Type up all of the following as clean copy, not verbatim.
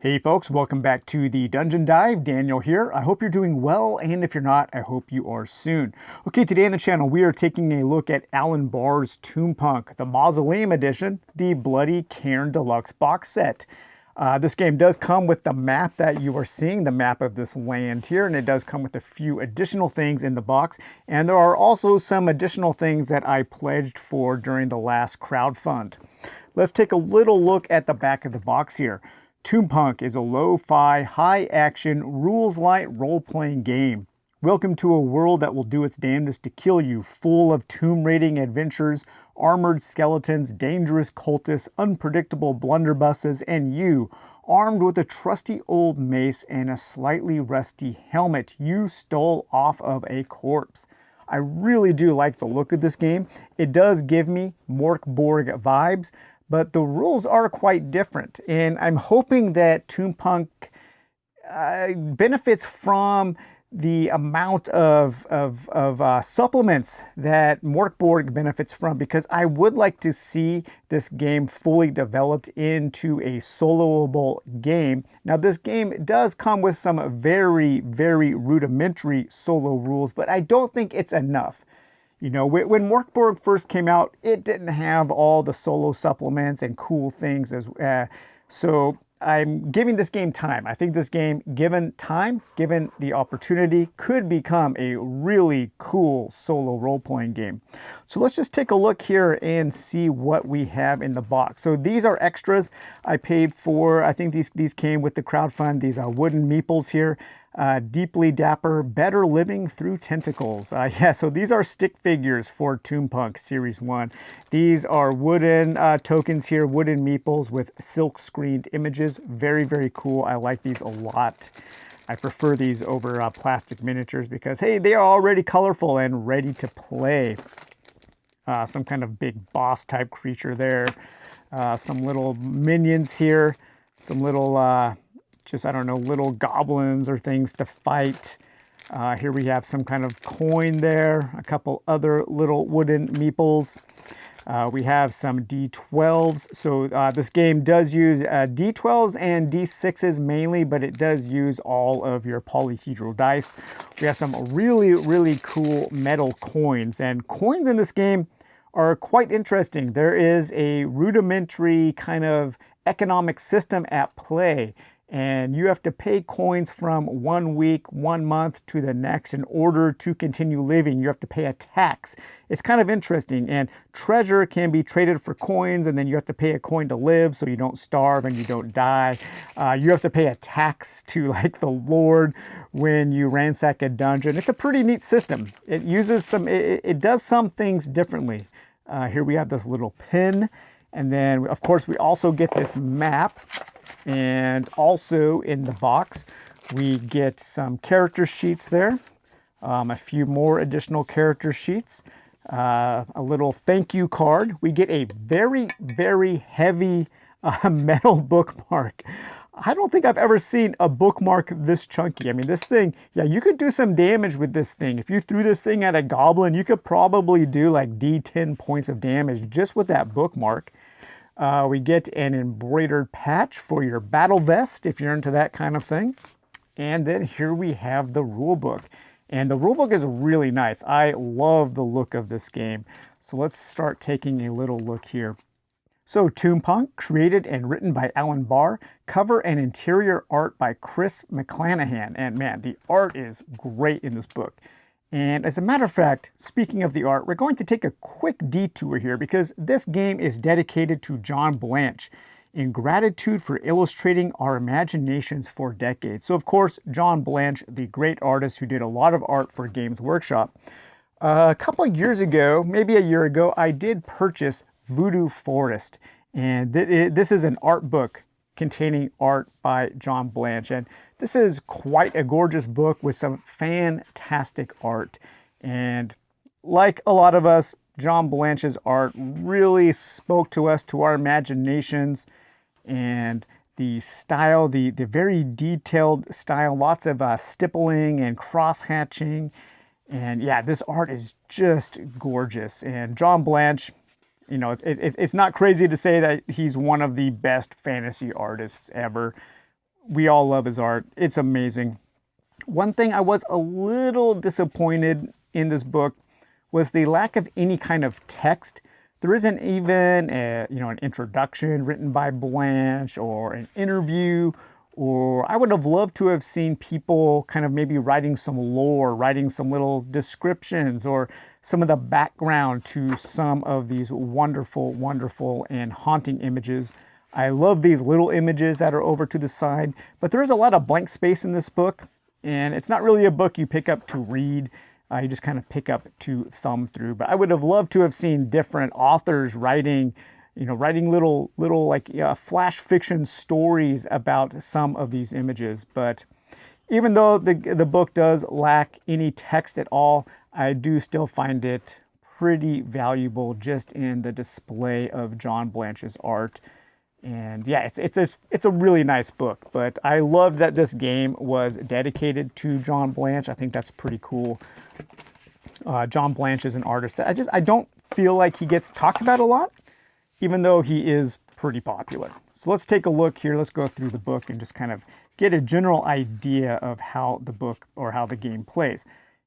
Hey folks, welcome back to the Dungeon Dive. Daniel here. I hope you're doing well, and if you're not, I hope you are soon. Okay, today on the channel we are taking a look at Alan Barr's Tombpunk, the Mausoleum Edition, the Bloody Cairn Deluxe box set. This game does come with the map that you are seeing, the map of this land here, and it does come with a few additional things in the box, and there are also some additional things that I pledged for during the last crowdfund. Let's take a little look at the back of the box here. Tombpunk is a lo-fi, high-action, rules-light role-playing game. Welcome to a world that will do its damnedest to kill you, full of tomb-raiding adventures, armored skeletons, dangerous cultists, unpredictable blunderbusses, and you, armed with a trusty old mace and a slightly rusty helmet you stole off of a corpse. I really do like the look of this game. It does give me Mork Borg vibes, but the rules are quite different, and I'm hoping that Tombpunk benefits from the amount of supplements that Mork Borg benefits from, because I would like to see this game fully developed into a soloable game. Now, this game does come with some very, very rudimentary solo rules, but I don't think it's enough. You know, when Mork Borg first came out, it didn't have all the solo supplements and cool things. So I'm giving this game time. I think this game, given time, given the opportunity, could become a really cool solo role-playing game. So let's just take a look here and see what we have in the box. So these are extras I paid for. I think these came with the crowdfund. These are wooden meeples here. Deeply Dapper, Better Living Through Tentacles. Yeah, so these are stick figures for Tombpunk Series 1. These are wooden tokens here, wooden meeples with silk screened images. Very, very cool. I like these a lot. I prefer these over plastic miniatures because, hey, they are already colorful and ready to play. Some kind of big boss type creature there. Some little minions here. Some little... I don't know, little goblins or things to fight. Here we have some kind of coin there, a couple other little wooden meeples. We have some D12s. So this game does use D12s and D6s mainly, but it does use all of your polyhedral dice. We have some really, really cool metal coins, and coins in this game are quite interesting. There is a rudimentary kind of economic system at play, and you have to pay coins from 1 week, 1 month to the next in order to continue living. You have to pay a tax. It's kind of interesting, and treasure can be traded for coins, and then you have to pay a coin to live so you don't starve and you don't die. You have to pay a tax to like the Lord when you ransack a dungeon. It's a pretty neat system. It uses some, it does some things differently. Here we have this little pin, and then of course we also get this map. And also in the box, we get some character sheets there, a few more additional character sheets, a little thank you card. We get a very, very heavy metal bookmark. I don't think I've ever seen a bookmark this chunky. I mean, this thing, yeah, you could do some damage with this thing. If you threw this thing at a goblin, you could probably do like D10 points of damage just with that bookmark. We get an embroidered patch for your battle vest if you're into that kind of thing. And then here we have the rulebook. And the rulebook is really nice. I love the look of this game. So let's start taking a little look here. So Tombpunk, created and written by Alan Barr, cover and interior art by Chris McClanahan. And man, the art is great in this book. And as a matter of fact, speaking of the art, we're going to take a quick detour here because this game is dedicated to John Blanche in gratitude for illustrating our imaginations for decades. So of course, John Blanche, the great artist who did a lot of art for Games Workshop. A couple of years ago, maybe a year ago, I did purchase Voodoo Forest. And this is an art book containing art by John Blanche. And this is quite a gorgeous book with some fantastic art. And like a lot of us, John Blanche's art really spoke to us, to our imaginations, and the style, the very detailed style, lots of stippling and cross-hatching. And yeah, this art is just gorgeous. And John Blanche, you know, it's not crazy to say that he's one of the best fantasy artists ever. we all love his art. It's amazing. One thing I was a little disappointed in this book was the lack of any kind of text. There isn't even an introduction written by Blanche or an interview, or I would have loved to have seen people kind of maybe writing some lore, writing some little descriptions or some of the background to some of these wonderful, wonderful and haunting images. I love these little images that are over to the side, but there is a lot of blank space in this book, and it's not really a book you pick up to read. You just kind of pick up to thumb through. But I would have loved to have seen different authors writing little like flash fiction stories about some of these images. But even though the book does lack any text at all, I do still find it pretty valuable just in the display of John Blanche's art. And yeah, it's a really nice book, but I love that this game was dedicated to John Blanche. I think that's pretty cool. John Blanche is an artist that I don't feel like he gets talked about a lot, even though he is pretty popular. So let's take a look here. Let's go through the book and just kind of get a general idea of how the book or how the game plays.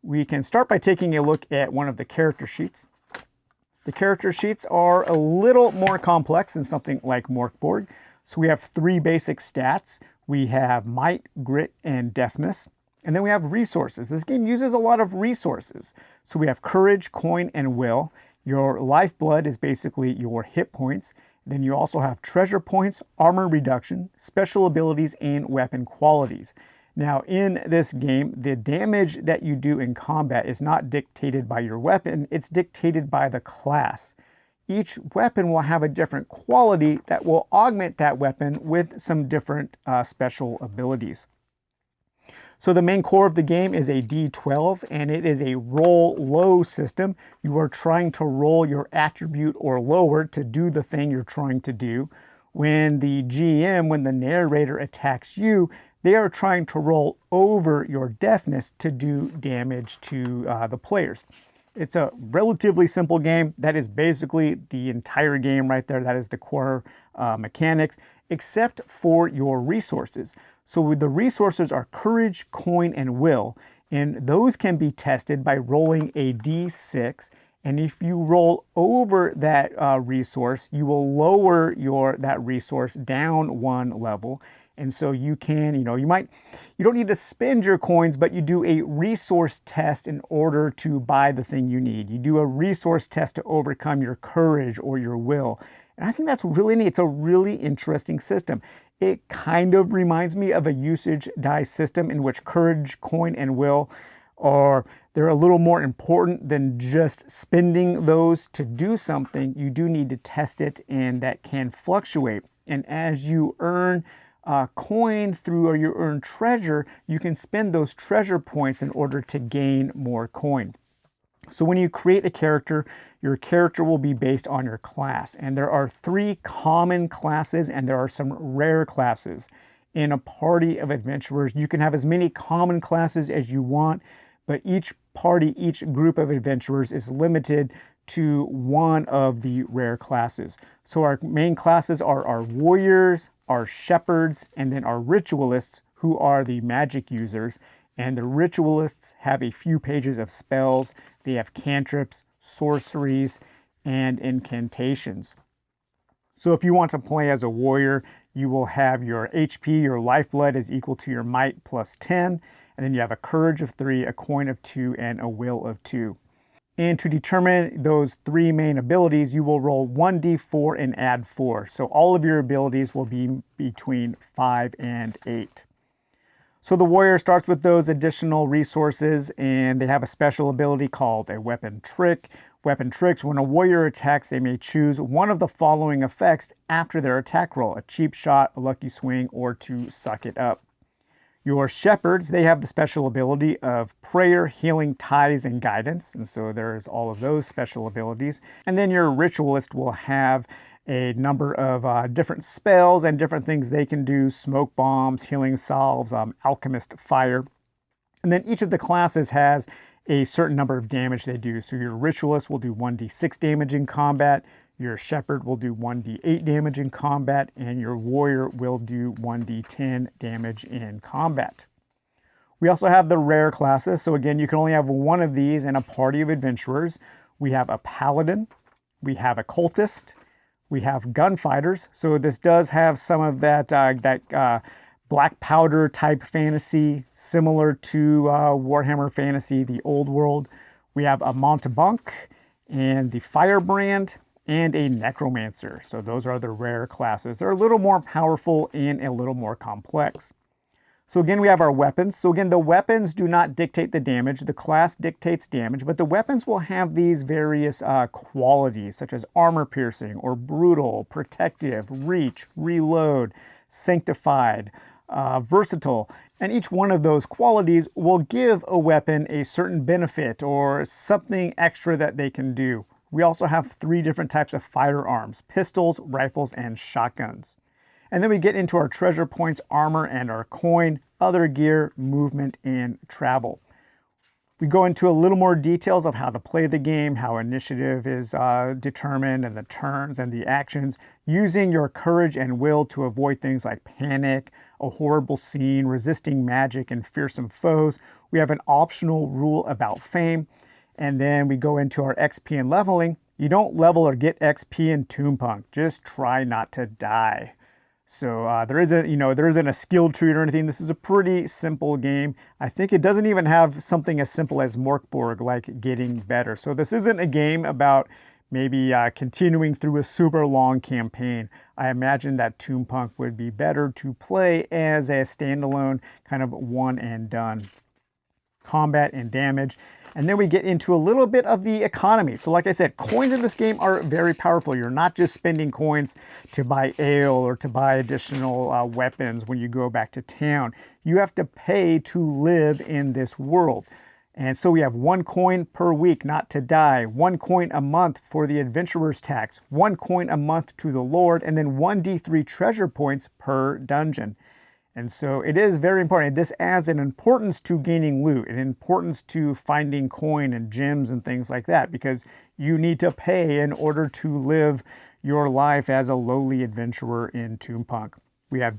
We can start by taking a look at one of the character sheets. The character sheets are a little more complex than something like Mork Borg. So we have 3 basic stats. We have might, grit, and deafness. And then we have resources. This game uses a lot of resources. So we have courage, coin, and will. Your lifeblood is basically your hit points. Then you also have treasure points, armor reduction, special abilities, and weapon qualities. Now, in this game, the damage that you do in combat is not dictated by your weapon, it's dictated by the class. Each weapon will have a different quality that will augment that weapon with some different special abilities. So the main core of the game is a D12, and it is a roll low system. You are trying to roll your attribute or lower to do the thing you're trying to do. When the GM, when the narrator attacks you, they are trying to roll over your deafness to do damage to the players. It's a relatively simple game. That is basically the entire game right there. That is the core mechanics, except for your resources. So the resources are courage, coin, and will, and those can be tested by rolling a D6. And if you roll over that resource, you will lower that resource down 1 level. And so you can, you don't need to spend your coins, but you do a resource test in order to buy the thing you need. You do a resource test to overcome your courage or your will. And I think that's really neat. It's a really interesting system. It kind of reminds me of a usage dice system in which courage, coin, and will they're a little more important than just spending those to do something. You do need to test it, and that can fluctuate. And as you earn coin through, or you earn treasure, you can spend those treasure points in order to gain more coin. So when you create a character, your character will be based on your class. And there are 3 common classes, and there are some rare classes. In a party of adventurers, you can have as many common classes as you want, but each party, each group of adventurers is limited to one of the rare classes. So our main classes are our warriors, our shepherds, and then our ritualists, who are the magic users. And the ritualists have a few pages of spells. They have cantrips, sorceries, and incantations. So if you want to play as a warrior, you will have your HP, your lifeblood is equal to your might plus 10. And then you have a courage of 3, a coin of 2, and a will of 2. And to determine those 3 main abilities, you will roll 1d4 and add 4. So all of your abilities will be between 5 and 8. So the warrior starts with those additional resources, and they have a special ability called a weapon trick. Weapon tricks, when a warrior attacks, they may choose one of the following effects after their attack roll: a cheap shot, a lucky swing, or to suck it up. Your shepherds, they have the special ability of prayer, healing, ties, and guidance. And so there's all of those special abilities. And then your ritualist will have a number of different spells and different things they can do: smoke bombs, healing salves, alchemist fire. And then each of the classes has a certain number of damage they do. So your ritualist will do 1d6 damage in combat. Your shepherd will do 1d8 damage in combat, and your warrior will do 1d10 damage in combat. We also have the rare classes. So again, you can only have one of these in a party of adventurers. We have a paladin, we have a cultist, we have gunfighters. So this does have some of that black powder type fantasy, similar to Warhammer Fantasy, the old world. We have a Tombpunk and the firebrand and a necromancer. So those are the rare classes. They're a little more powerful and a little more complex. So again, we have our weapons. So again, the weapons do not dictate the damage. The class dictates damage, but the weapons will have these various qualities, such as armor piercing or brutal, protective, reach, reload, sanctified, versatile. And each one of those qualities will give a weapon a certain benefit or something extra that they can do. We also have 3 different types of firearms: pistols, rifles, and shotguns. And then we get into our treasure points, armor, and our coin, other gear, movement, and travel. We go into a little more details of how to play the game, how initiative is determined, and the turns and the actions, using your courage and will to avoid things like panic, a horrible scene, resisting magic, and fearsome foes. We have an optional rule about fame. And then we go into our XP and leveling. You don't level or get XP in Tombpunk. Just try not to die. So there isn't a skill tree or anything. This is a pretty simple game. I think it doesn't even have something as simple as Mork Borg, like getting better. So this isn't a game about maybe continuing through a super long campaign. I imagine that Tombpunk would be better to play as a standalone kind of one and done. Combat and damage. And then we get into a little bit of the economy. So like I said, coins in this game are very powerful. You're not just spending coins to buy ale or to buy additional weapons when you go back to town. You have to pay to live in this world. And so we have 1 coin per week not to die, 1 coin a month for the adventurer's tax, 1 coin a month to the Lord, and then 1d3 treasure points per dungeon. And so it is very important. This adds an importance to gaining loot, an importance to finding coin and gems and things like that, because you need to pay in order to live your life as a lowly adventurer in Tombpunk. We have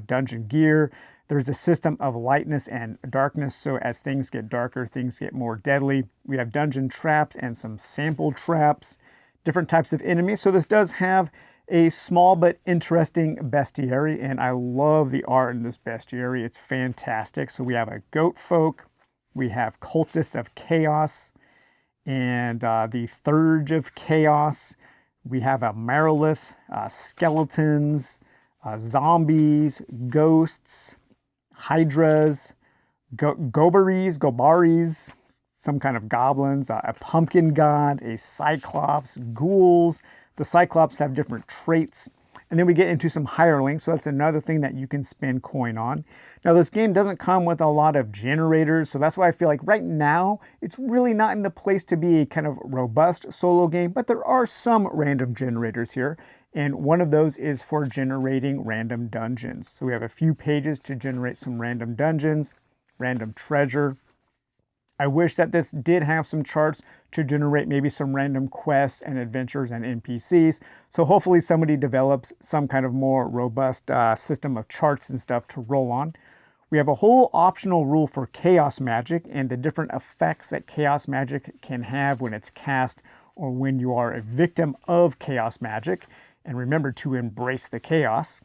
dungeon gear. There's a system of lightness and darkness, so as things get darker, things get more deadly. We have dungeon traps and some sample traps, different types of enemies. So this does have a small but interesting bestiary, and I love the art in this bestiary. It's fantastic. So we have a goat folk, we have cultists of chaos, and the Thurge of Chaos. We have a Marilith, skeletons, zombies, ghosts, hydras, gobaris, some kind of goblins, a pumpkin god, a cyclops, ghouls. The Cyclops have different traits. And then we get into some hirelings, so that's another thing that you can spend coin on. Now this game doesn't come with a lot of generators, so that's why I feel like right now it's really not in the place to be a kind of robust solo game, but there are some random generators here. And one of those is for generating random dungeons. So we have a few pages to generate some random dungeons, random treasure. I wish that this did have some charts to generate maybe some random quests and adventures and NPCs. So hopefully somebody develops some kind of more robust system of charts and stuff to roll on. We have a whole optional rule for chaos magic and the different effects that chaos magic can have when it's cast or when you are a victim of chaos magic. And remember to embrace the chaos.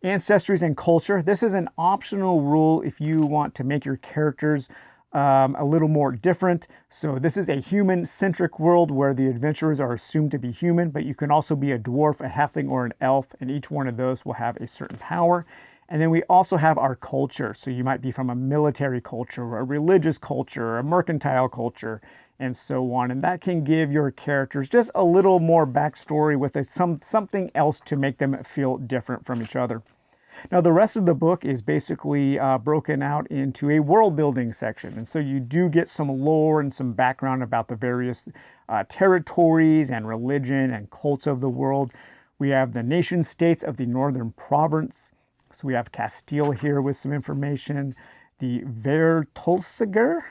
Ancestries and culture. This is an optional rule if you want to make your characters a little more different. So this is a human-centric world where the adventurers are assumed to be human, but you can also be a dwarf, a halfling, or an elf, and each one of those will have a certain power. And then we also have our culture. So you might be from a military culture, a religious culture, a mercantile culture, and so on. And that can give your characters just a little more backstory with something else to make them feel different from each other. Now, the rest of the book is basically broken out into a world building section. And so you do get some lore and some background about the various territories and religion and cults of the world. We have the nation states of the northern province. So we have Castile here with some information. The Vertolsiger,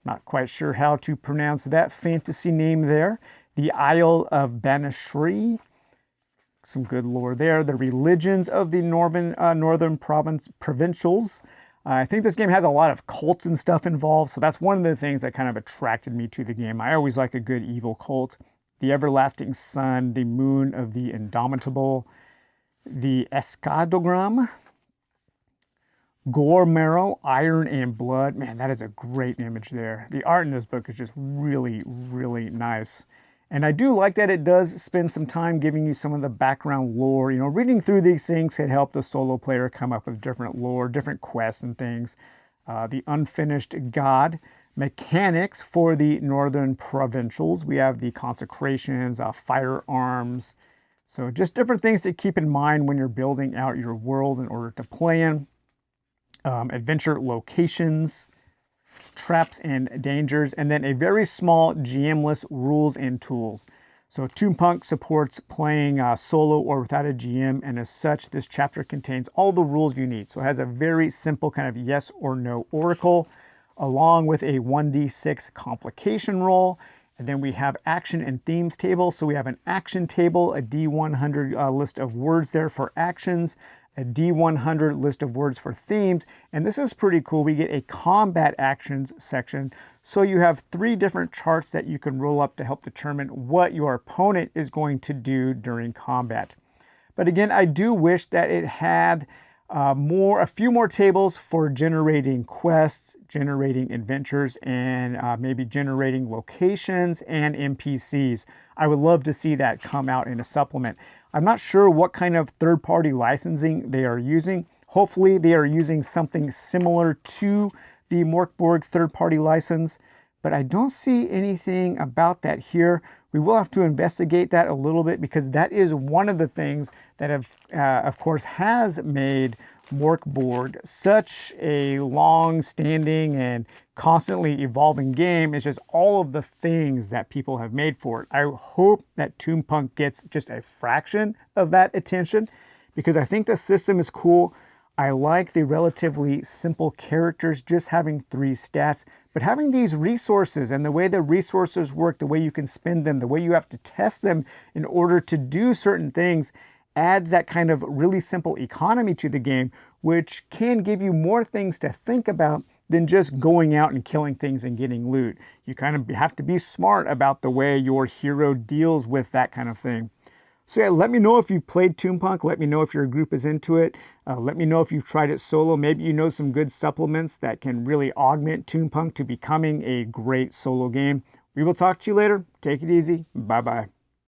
not quite sure how to pronounce that fantasy name there. The Isle of Banishri, some good lore there. The religions of the northern provincials. I think this game has a lot of cults and stuff involved, so that's one of the things that kind of attracted me to the game. I always like a good evil cult. The Everlasting Sun, the Moon of the Indomitable, the Escadogram, Gore Marrow, Iron and Blood. Man, that is a great image there. The art in this book is just really, really nice. And I do like that it does spend some time giving you some of the background lore. You know, reading through these things can help the solo player come up with different lore, different quests and things. The Unfinished God, mechanics for the Northern Provincials. We have the consecrations, firearms. So just different things to keep in mind when you're building out your world in order to play in. Adventure locations, traps and dangers, and then a very small GM-less rules and tools. So Tombpunk supports playing solo or without a GM, and as such, this chapter contains all the rules you need. So it has a very simple kind of yes or no oracle, along with a 1d6 complication roll. And then we have action and themes table. So we have an action table, a D100 list of words there for actions, a D100 list of words for themes, and this is pretty cool. We get a combat actions section. So you have 3 different charts that you can roll up to help determine what your opponent is going to do during combat. But again, I do wish that it had a few more tables for generating quests, generating adventures, and maybe generating locations and NPCs. I would love to see that come out in a supplement. I'm not sure what kind of third-party licensing they are using. Hopefully they are using something similar to the Mork Borg third-party license, but I don't see anything about that here. We will have to investigate that a little bit because that is one of the things that of course has made Mork Borg such a long-standing and constantly evolving game. It's just all of the things that people have made for it. I hope that Tombpunk gets just a fraction of that attention because I think the system is cool. I like the relatively simple characters, just having 3 stats, but having these resources and the way the resources work, the way you can spend them, the way you have to test them in order to do certain things adds that kind of really simple economy to the game, which can give you more things to think about than just going out and killing things and getting loot. You kind of have to be smart about the way your hero deals with that kind of thing. So yeah, let me know if you've played Tombpunk. Let me know if your group is into it. Let me know if you've tried it solo. Maybe you know some good supplements that can really augment Tombpunk to becoming a great solo game. We will talk to you later. Take it easy. Bye-bye.